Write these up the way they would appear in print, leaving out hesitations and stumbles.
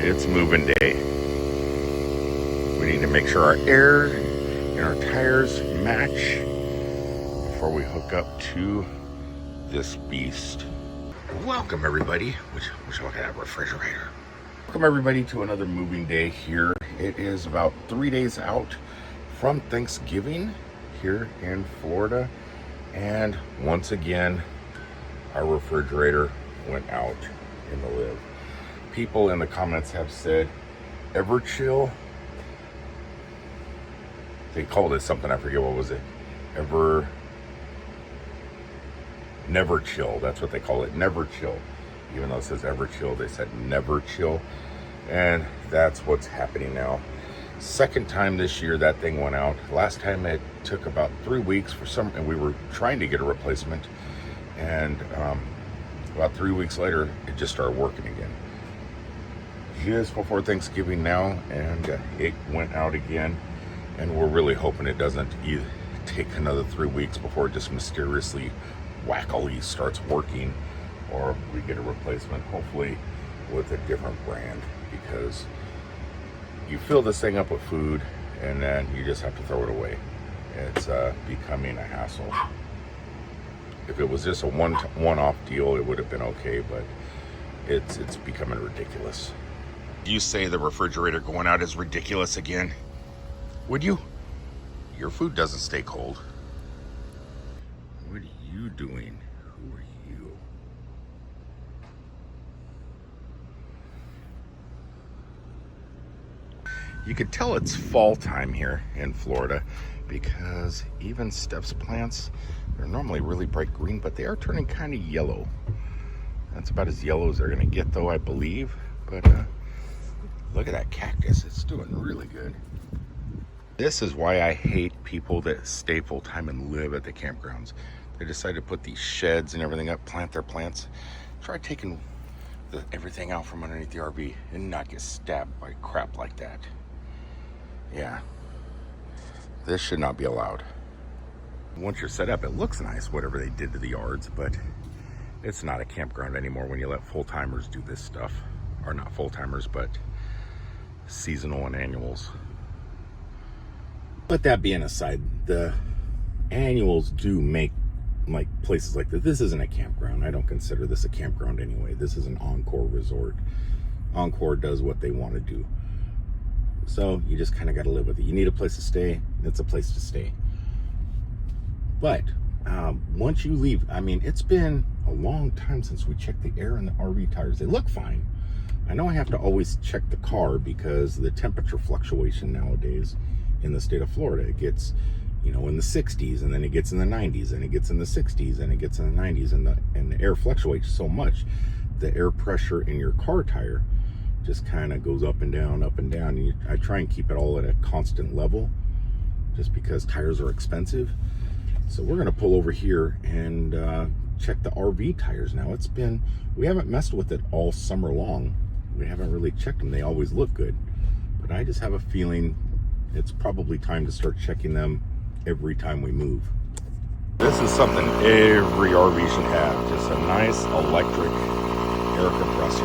It's moving day. We need to make sure our air and our tires match before we hook up to this beast. Welcome everybody. Wish I could have a refrigerator. Welcome everybody to another moving day here. It is about 3 days out from Thanksgiving here in Florida. And once again, our refrigerator went out in the live. People in the comments have said, ever chill? They called it something, I forget what was it. Never chill, that's what they call it, never chill. Even though it says ever chill, they said never chill. And that's what's happening now. Second time this year that thing went out. Last time it took about 3 weeks and we were trying to get a replacement. And about 3 weeks later, it just started working again. Just before Thanksgiving now, and it went out again. And we're really hoping it doesn't either take another 3 weeks before it just mysteriously wackily starts working, or we get a replacement, hopefully with a different brand, because you fill this thing up with food and then you just have to throw it away. It's becoming a hassle. If it was just a one-off deal, it would have been okay, but it's becoming ridiculous. You say the refrigerator going out is ridiculous again? Would you? Your food doesn't stay cold. What are you doing? Who are you? You can tell it's fall time here in Florida because even Steph's plants, they're normally really bright green, but they are turning kind of yellow. That's about as yellow as they're gonna get though, I believe. But look at that cactus, it's doing really good. This is why I hate people that stay full-time and live at the campgrounds. They decide to put these sheds and everything up, plant their plants. Try taking everything out from underneath the RV and not get stabbed by crap like that. Yeah, this should not be allowed. Once you're set up, it looks nice, whatever they did to the yards, but it's not a campground anymore when you let full-timers do this stuff. Or not full-timers, but seasonal and annuals. But that being aside, the annuals do make like places like this. This isn't a campground. I don't consider this a campground anyway. This is an Encore resort. Encore does what they want to do. So you just kind of got to live with it. You need a place to stay. It's a place to stay. But once you leave, I mean, it's been a long time since we checked the air in the RV tires. They look fine. I know I have to always check the car because the temperature fluctuation nowadays in the state of Florida, it gets, in the 60s, and then it gets in the 90s, and it gets in the 60s, and it gets in the 90s, and the air fluctuates so much, the air pressure in your car tire just kind of goes up and down, up and down. And I try and keep it all at a constant level, just because tires are expensive. So we're gonna pull over here and check the RV tires now. We haven't messed with it all summer long. We haven't really checked them. They always look good, but I just have a feeling it's probably time to start checking them every time we move. This is something every RV should have, just a nice electric air compressor.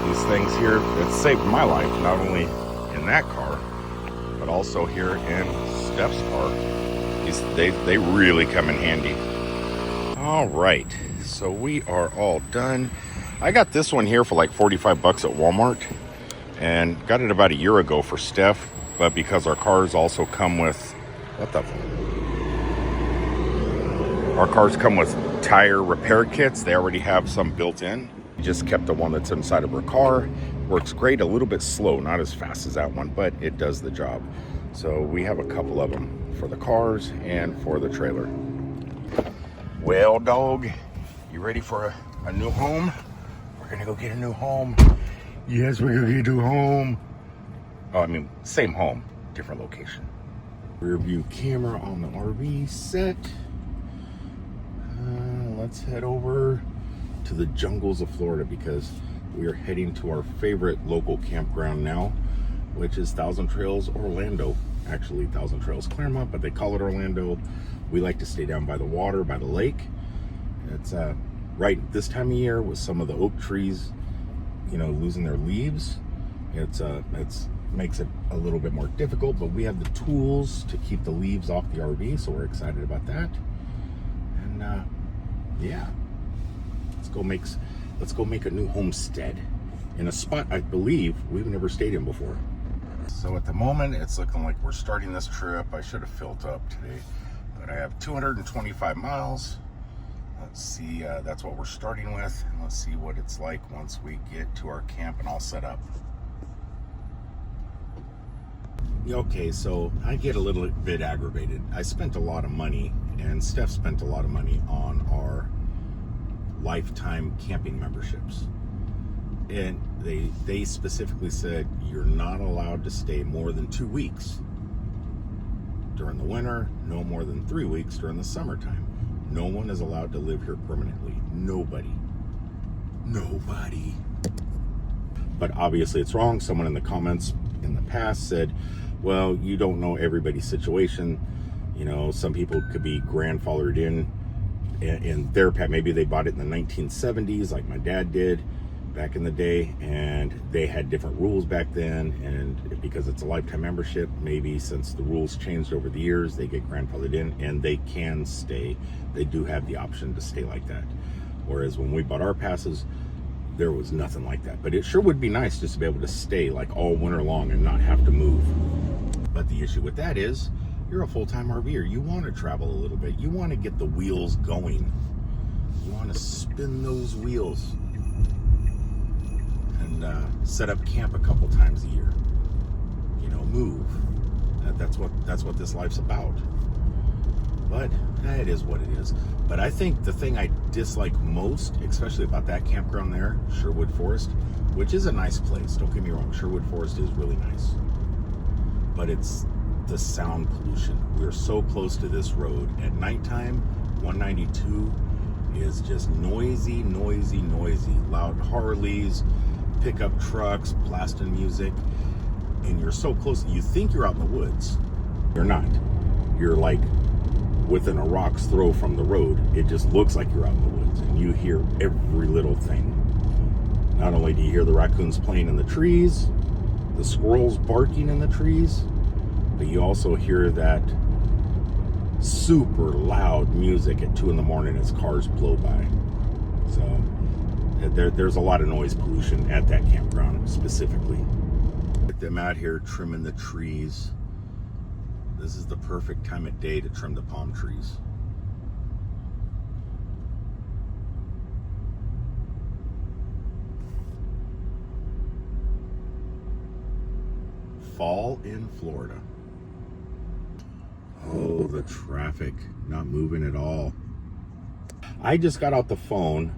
These things here, it saved my life, not only in that car, but also here in Steph's car. They really come in handy. All right, so we are all done. I got this one here for like 45 bucks at Walmart and got it about a year ago for Steph, but because our cars also come with, our cars come with tire repair kits. They already have some built in. We just kept the one that's inside of her car. Works great, a little bit slow, not as fast as that one, but it does the job. So we have a couple of them for the cars and for the trailer. Well, dog, you ready for a new home? We're gonna go get a new home. Yes, we're gonna get a new home. Oh, I mean, same home, different location. Rear view camera on the RV set. Let's head over to the jungles of Florida because we are heading to our favorite local campground now, which is Thousand Trails Orlando. Actually, Thousand Trails Claremont, but they call it Orlando. We like to stay down by the water, by the lake. It's right this time of year with some of the oak trees losing their leaves. It's makes it a little bit more difficult, but we have the tools to keep the leaves off the RV, so we're excited about that. And yeah, let's go make a new homestead in a spot I believe we've never stayed in before. So at the moment, it's looking like we're starting this trip. I should have filled up today, but I have 225 miles. Let's see, that's what we're starting with. And let's see what it's like once we get to our camp and all set up. Okay, so I get a little bit aggravated. I spent a lot of money, and Steph spent a lot of money on our lifetime camping memberships. And they specifically said you're not allowed to stay more than 2 weeks during the winter, no more than 3 weeks during the summertime. No one is allowed to live here permanently. Nobody. But obviously it's wrong. Someone in the comments in the past said, well, you don't know everybody's situation. Some people could be grandfathered in their pet. Maybe they bought it in the 1970s like my dad did back in the day, and they had different rules back then, and because it's a lifetime membership, maybe since the rules changed over the years, they get grandfathered in and they can stay. They do have the option to stay like that. Whereas when we bought our passes, there was nothing like that. But it sure would be nice just to be able to stay like all winter long and not have to move. But the issue with that is you're a full-time RVer. You want to travel a little bit. You want to get the wheels going. You want to spin those wheels and set up camp a couple times a year. Move. That's what this life's about. But it is what it is. But I think the thing I dislike most, especially about that campground there, Sherwood Forest, which is a nice place, don't get me wrong, Sherwood Forest is really nice, but it's the sound pollution. We're so close to this road. At nighttime, 192 is just noisy. Loud Harleys, pickup trucks, blasting music, and you're so close. You think you're out in the woods. You're not. You're like within a rock's throw from the road. It just looks like you're out in the woods, and you hear every little thing. Not only do you hear the raccoons playing in the trees, the squirrels barking in the trees, but you also hear that super loud music at 2 a.m. as cars blow by. So there's a lot of noise pollution at that campground specifically. Get them out here trimming the trees. This is the perfect time of day to trim the palm trees. Fall in Florida. Oh, the traffic, not moving at all. I just got out the phone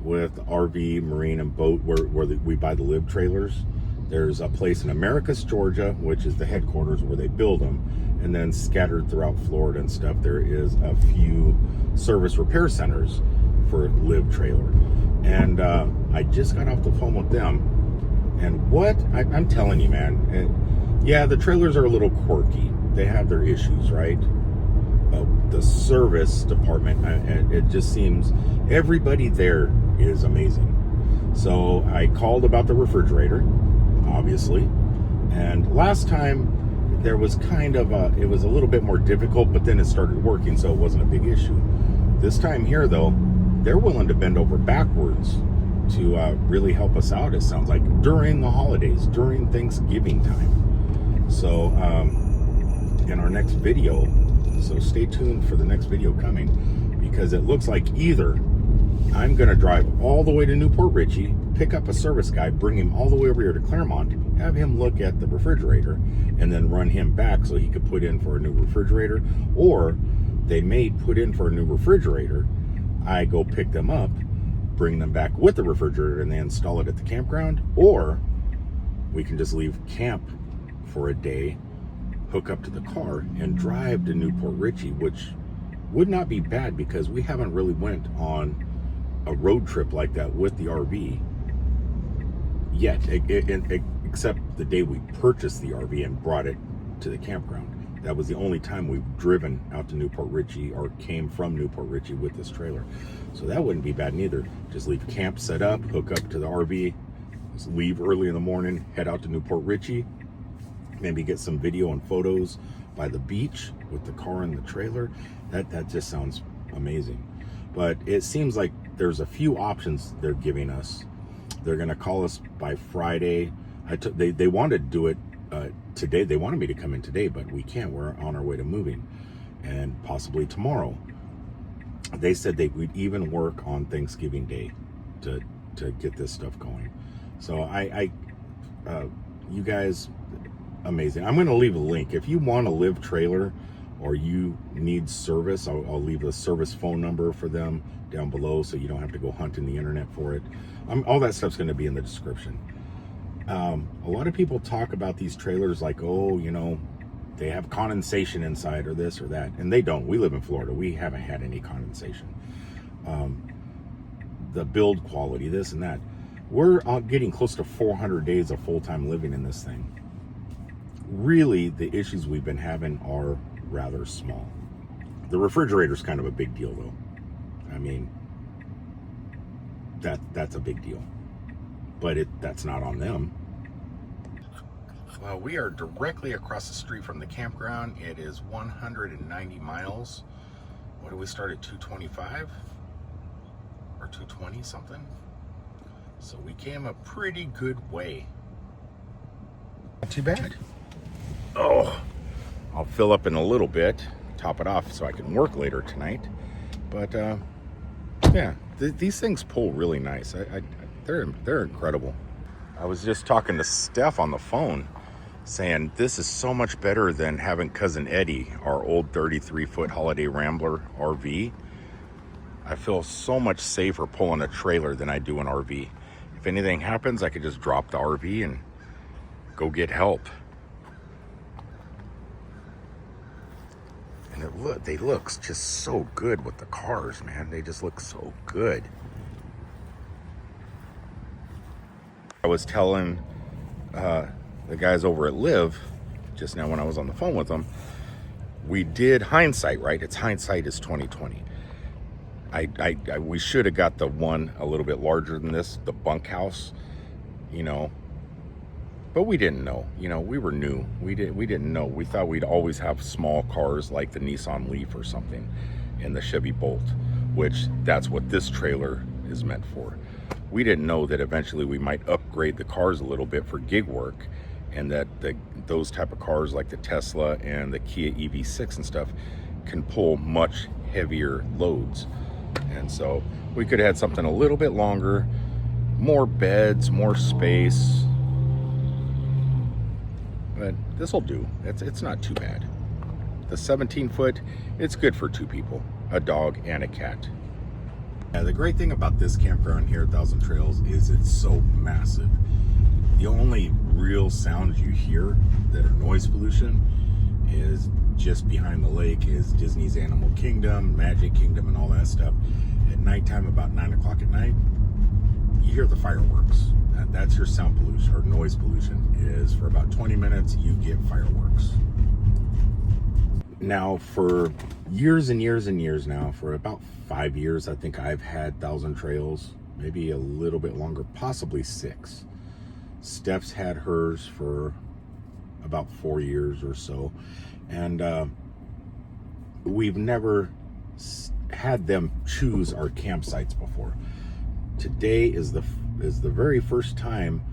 with RV, Marine, and Boat where we buy the live trailers. There's a place in Americus, Georgia, which is the headquarters where they build them. And then scattered throughout Florida and stuff, there is a few service repair centers for live trailer. And I just got off the phone with them. And what I'm telling you, man, yeah, the trailers are a little quirky. They have their issues, right? The service department, it just seems everybody there is amazing. So I called about the refrigerator, obviously. And last time there was kind of it was a little bit more difficult, but then it started working, so it wasn't a big issue. This time here, though, they're willing to bend over backwards to really help us out, it sounds like, during the holidays, during Thanksgiving time. So in our next video, so stay tuned for the next video coming, because it looks like either I'm going to drive all the way to Newport Richey, pick up a service guy, bring him all the way over here to Claremont, have him look at the refrigerator, and then run him back so he could put in for a new refrigerator. Or they may put in for a new refrigerator, I go pick them up, bring them back with the refrigerator, and they install it at the campground. Or we can just leave camp for a day, hook up to the car, and drive to Newport Richey, which would not be bad because we haven't really went on a road trip like that with the RV yet, except the day we purchased the RV and brought it to the campground. That was the only time we've driven out to Newport Richey or came from Newport Richey with this trailer. So that wouldn't be bad neither. Just leave camp set up, hook up to the RV, leave early in the morning, head out to Newport Richey, maybe get some video and photos by the beach with the car and the trailer. That just sounds amazing. But it seems like there's a few options they're giving us. They're going to call us by Friday. They wanted to do it today. They wanted me to come in today, but we can't. We're on our way to moving, and possibly tomorrow. They said they would even work on Thanksgiving Day to get this stuff going. So you guys, amazing. I'm going to leave a link. If you want a live trailer or you need service, I'll leave a service phone number for them down below so you don't have to go hunting the internet for it. All that stuff's going to be in the description. A lot of people talk about these trailers like, oh, you know, they have condensation inside or this or that, and they don't. We live in Florida. We haven't had any condensation. The build quality, this and that. We're getting close to 400 days of full-time living in this thing. Really, the issues we've been having are rather small. The refrigerator's kind of a big deal, though. I mean, that's a big deal. But that's not on them. Well, we are directly across the street from the campground. It is 190 miles. What did we start at, 225? Or 220 something? So we came a pretty good way. Not too bad. Oh, I'll fill up in a little bit, top it off so I can work later tonight. But yeah, these things pull really nice. They're incredible. I was just talking to Steph on the phone, saying this is so much better than having Cousin Eddie, our old 33-foot Holiday Rambler RV. I feel so much safer pulling a trailer than I do an RV. If anything happens, I could just drop the RV and go get help. And they look just so good with the cars, man. They just look so good. I was telling the guys over at Live just now when I was on the phone with them, we did hindsight, right? It's hindsight is 2020. We should have got the one a little bit larger than this, the bunkhouse, you know, but we didn't know. You know, we were new. We didn't know. We thought we'd always have small cars like the Nissan Leaf or something, and the Chevy Bolt, which that's what this trailer is meant for. We didn't know that eventually we might upgrade the cars a little bit for gig work, and that those type of cars like the Tesla and the Kia EV6 and stuff can pull much heavier loads. And so we could have had something a little bit longer, more beds, more space, but this will do. It's not too bad. The 17-foot, it's good for two people, a dog and a cat. Yeah, the great thing about this campground here at Thousand Trails is it's so massive. The only real sounds you hear that are noise pollution is just behind the lake is Disney's Animal Kingdom, Magic Kingdom, and all that stuff. At nighttime, about 9 o'clock at night, you hear the fireworks. That's your sound pollution or noise pollution, is for about 20 minutes you get fireworks. Now for years and years and years now, for about 5 years, I think I've had Thousand Trails, maybe a little bit longer, possibly 6. Steph's had hers for about 4 years or so, and we've never had them choose our campsites before. Today is the very first time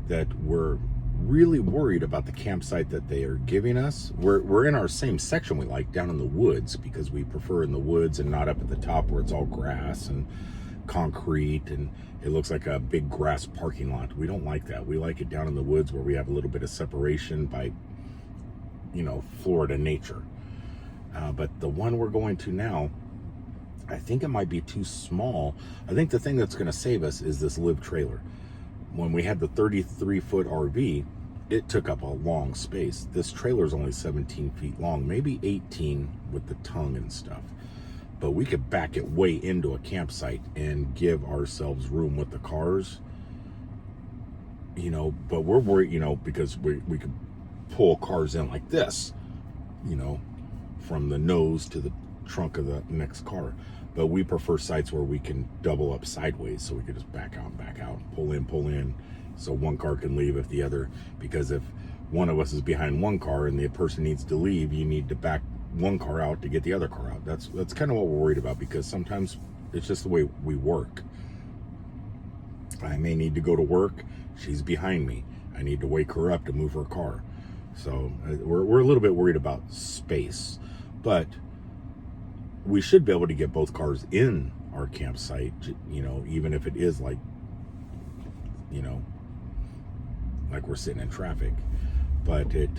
that we're really worried about the campsite that they are giving us. We're in our same section we like, down in the woods, because we prefer in the woods and not up at the top where it's all grass and concrete and it looks like a big grass parking lot. We don't like that. We like it down in the woods where we have a little bit of separation by, you know, Florida nature. But the one we're going to now, I think it might be too small. I think the thing that's going to save us is this Live trailer. When we had the 33-foot RV, it took up a long space. This trailer is only 17 feet long, maybe 18 with the tongue and stuff. But we could back it way into a campsite and give ourselves room with the cars, you know. But we're worried, you know, because we could pull cars in like this, you know, from the nose to the trunk of the next car. But we prefer sites where we can double up sideways, so we could just back out, pull in, so one car can leave if the other, because if one of us is behind one car and the person needs to leave, you need to back one car out to get the other car out. That's kind of what we're worried about, because sometimes it's just the way we work. I may need to go to work, she's behind me, I need to wake her up to move her car. So we're a little bit worried about space, but we should be able to get both cars in our campsite, you know, even if it is like, you know, like we're sitting in traffic. But it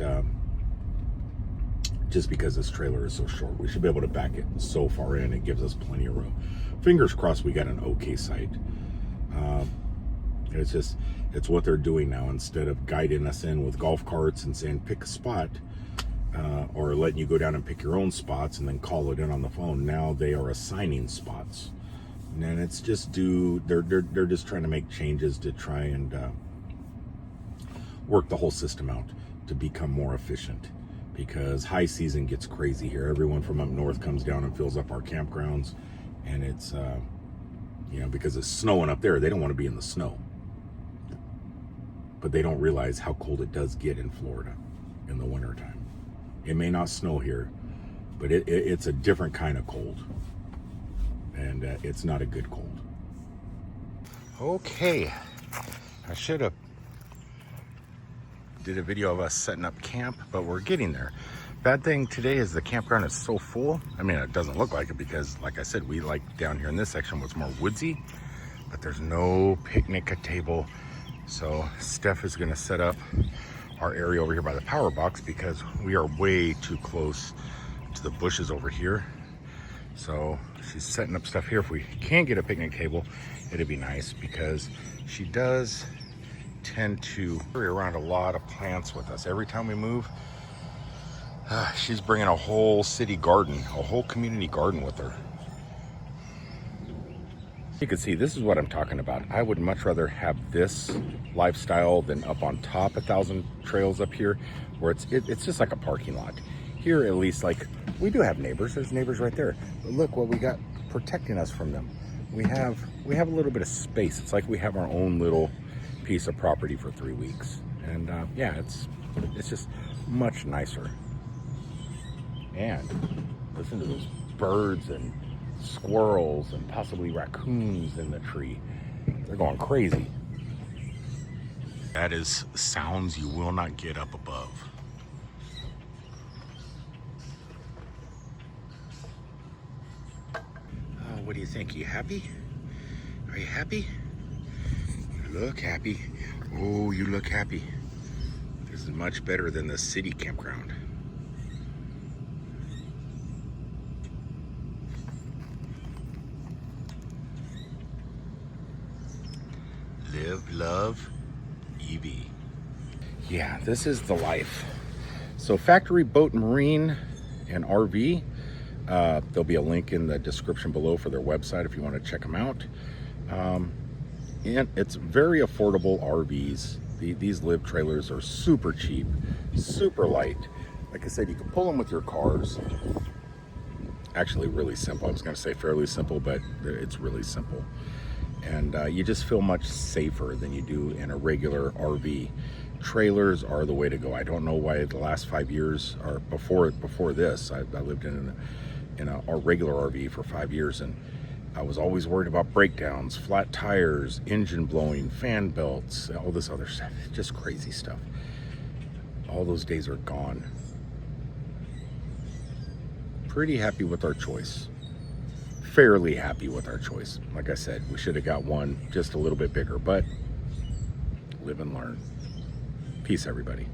just because this trailer is so short, we should be able to back it so far in, it gives us plenty of room. Fingers crossed we got an okay site. It's what they're doing now. Instead of guiding us in with golf carts and saying pick a spot, or letting you go down and pick your own spots and then call it in on the phone, now they are assigning spots. And it's just they're just trying to make changes to try and work the whole system out to become more efficient, because high season gets crazy here. Everyone from up north comes down and fills up our campgrounds, and it's you know, because it's snowing up there, they don't want to be in the snow, but they don't realize how cold it does get in Florida in the wintertime. It may not snow here, but it's a different kind of cold, and it's not a good cold. Okay, I should have did a video of us setting up camp, but we're getting there. Bad thing today is the campground is so full. I mean, it doesn't look like it because, like I said, we like down here in this section was more woodsy, but there's no picnic table. So Steph is gonna set up our area over here by the power box because we are way too close to the bushes over here. So she's setting up stuff here. If we can get a picnic table, it'd be nice, because she does tend to carry around a lot of plants with us. Every time we move, she's bringing a whole city garden, a whole community garden with her. You can see, this is what I'm talking about. I would much rather have this lifestyle than up on top 1,000 trails up here, where it's just like a parking lot. Here, at least, like, we do have neighbors. There's neighbors right there. But look what we got protecting us from them. We have a little bit of space. It's like we have our own little piece of property for 3 weeks. And yeah, it's just much nicer. And listen to those birds and squirrels and possibly raccoons in the tree. They're going crazy. That is sounds you will not get up above. Oh, what do you think? Are you happy? Are you happy? You look happy. Oh, you look happy. This is much better than the city campground. Live, love, EV. Yeah, this is the life. So Factory Boat and Marine and RV, there'll be a link in the description below for their website if you want to check them out. And it's very affordable RVs. These live trailers are super cheap, super light. Like I said, you can pull them with your cars. Actually really simple. I was going to say fairly simple, but it's really simple. And you just feel much safer than you do in a regular RV. Trailers are the way to go. I don't know why the last 5 years, or before this, I lived in a regular RV for 5 years, and I was always worried about breakdowns, flat tires, engine blowing, fan belts, all this other stuff. Just crazy stuff. All those days are gone. Pretty happy with our choice. Fairly happy with our choice. Like I said, we should have got one just a little bit bigger, but live and learn. Peace, everybody.